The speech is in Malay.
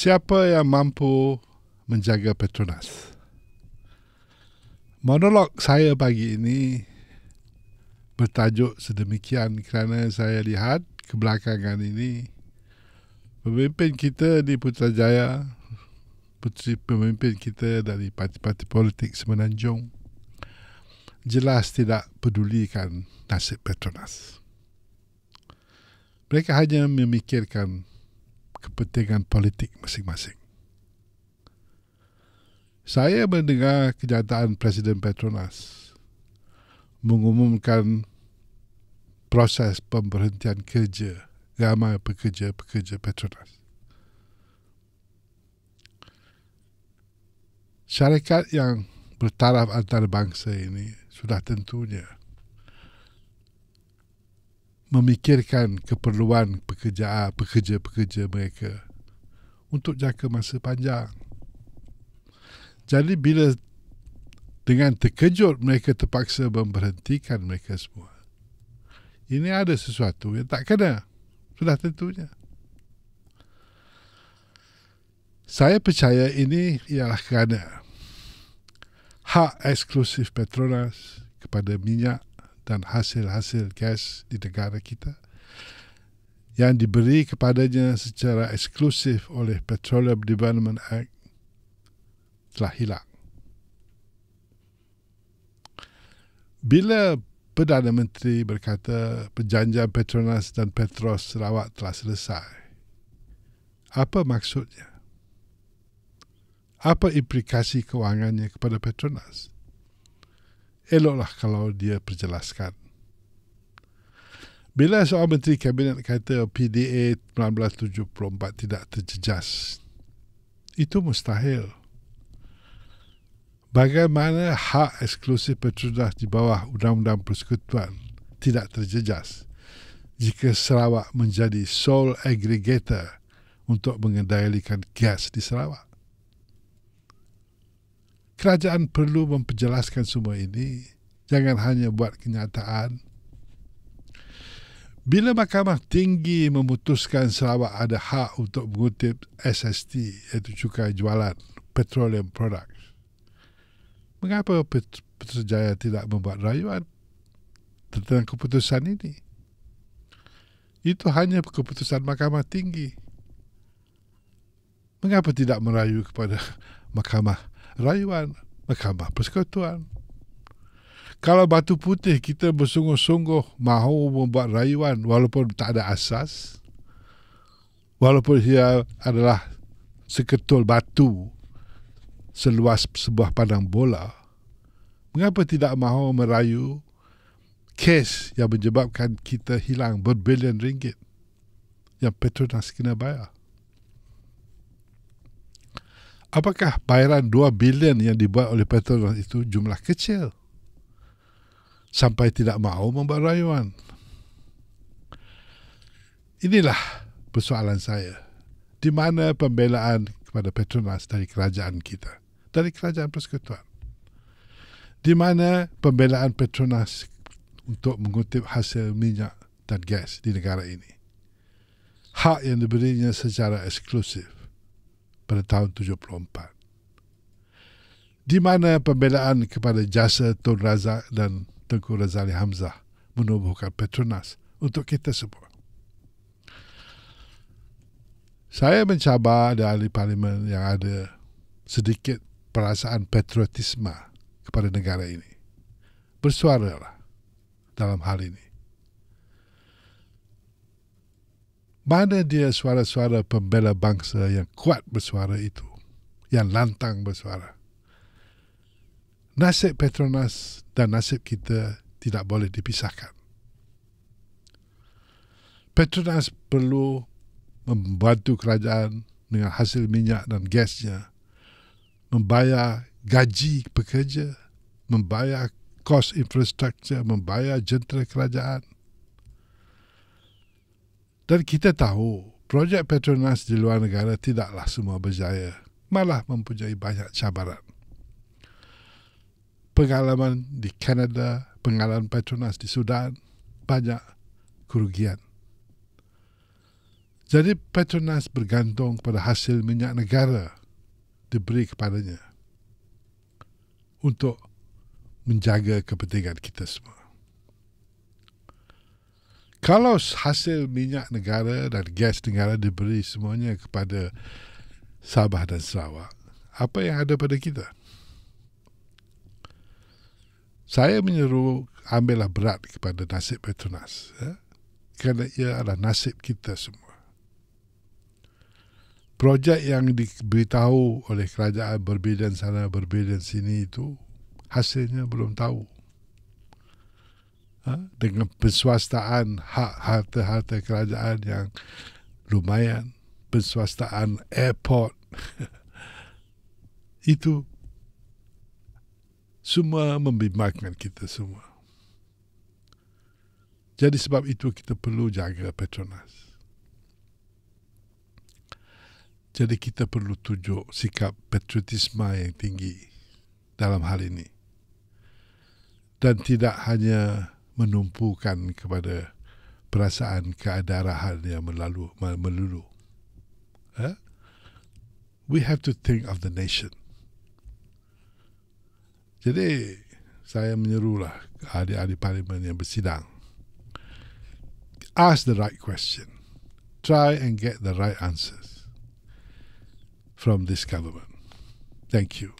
Siapa yang mampu menjaga Petronas? Monolog saya pagi ini bertajuk sedemikian kerana saya lihat kebelakangan ini pemimpin kita di Putrajaya, pemimpin kita dari parti-parti politik Semenanjung jelas tidak pedulikan nasib Petronas. Mereka hanya memikirkan kepentingan politik masing-masing. Saya mendengar kenyataan Presiden Petronas mengumumkan proses pemberhentian kerja ramai pekerja-pekerja Petronas. Syarikat yang bertaraf antarabangsa ini sudah tentunya memikirkan keperluan pekerja-pekerja mereka untuk jangka masa panjang. Jadi bila dengan terkejut mereka terpaksa memberhentikan mereka semua, ini ada sesuatu yang tak kena, sudah tentunya. Saya percaya ini ialah kerana hak eksklusif Petronas kepada minyak dan hasil-hasil gas di negara kita yang diberi kepadanya secara eksklusif oleh Petroleum Development Act telah hilang. Bila Perdana Menteri berkata perjanjian Petronas dan Petros Sarawak telah selesai, apa maksudnya? Apa implikasi kewangannya kepada Petronas? Eloklah kalau dia perjelaskan. Bila seorang Menteri Kabinet kata PDA 1974 tidak terjejas, itu mustahil. Bagaimana hak eksklusif Petronas di bawah Undang-Undang Persekutuan tidak terjejas jika Sarawak menjadi sole aggregator untuk mengendalikan gas di Sarawak? Kerajaan perlu memperjelaskan semua ini, jangan hanya buat kenyataan. Bila Mahkamah Tinggi memutuskan Sarawak ada hak untuk mengutip SST, iaitu cukai jualan petroleum products, mengapa Putrajaya tidak membuat rayuan tentang keputusan ini? Itu hanya keputusan Mahkamah Tinggi. Mengapa tidak merayu kepada Mahkamah Rayuan, Mahkamah Persekutuan? Kalau Batu Putih kita bersungguh-sungguh mahu membuat rayuan walaupun tak ada asas, walaupun ia adalah seketul batu seluas sebuah padang bola, mengapa tidak mahu merayu kes yang menyebabkan kita hilang berbilion ringgit yang Petronas kena bayar? Apakah bayaran 2 bilion yang dibuat oleh Petronas itu jumlah kecil sampai tidak mahu membuat rayuan? Inilah persoalan saya. Di mana pembelaan kepada Petronas dari kerajaan kita, dari kerajaan persekutuan? Di mana pembelaan Petronas untuk mengutip hasil minyak dan gas di negara ini? Hak yang diberinya secara eksklusif pada tahun 74. Di mana pembelaan kepada jasa Tun Razak dan Tengku Razali Hamzah menubuhkan Petronas untuk kita semua? Saya mencabar ada ahli parlimen yang ada sedikit perasaan patriotisme kepada negara ini. Bersuaralah dalam hal ini. Mana dia suara-suara pembela bangsa yang kuat bersuara itu, yang lantang bersuara? Nasib Petronas dan nasib kita tidak boleh dipisahkan. Petronas perlu membantu kerajaan dengan hasil minyak dan gasnya, membayar gaji pekerja, membayar kos infrastruktur, membayar jentera kerajaan. Dan kita tahu, projek Petronas di luar negara tidaklah semua berjaya, malah mempunyai banyak cabaran. Pengalaman di Kanada, pengalaman Petronas di Sudan, banyak kerugian. Jadi Petronas bergantung pada hasil minyak negara diberi kepadanya untuk menjaga kepentingan kita semua. Kalau hasil minyak negara dan gas negara diberi semuanya kepada Sabah dan Sarawak, apa yang ada pada kita? Saya menyeru ambillah berat kepada nasib Petronas, kerana ia adalah nasib kita semua. Projek yang diberitahu oleh kerajaan berbeza sana berbeza sini itu hasilnya belum tahu. Dengan penswastaan hak harta-harta kerajaan yang lumayan, penswastaan airport, itu semua membimbangkan kita semua. Jadi sebab itu kita perlu jaga Petronas. Jadi kita perlu tunjuk sikap patriotisme yang tinggi dalam hal ini. Dan tidak hanya menumpukan kepada perasaan keadarahan yang melulu. We have to think of the nation. Jadi saya menyerulah ahli-ahli parlimen yang bersidang. Ask the right question. Try and get the right answers from this government. Thank you.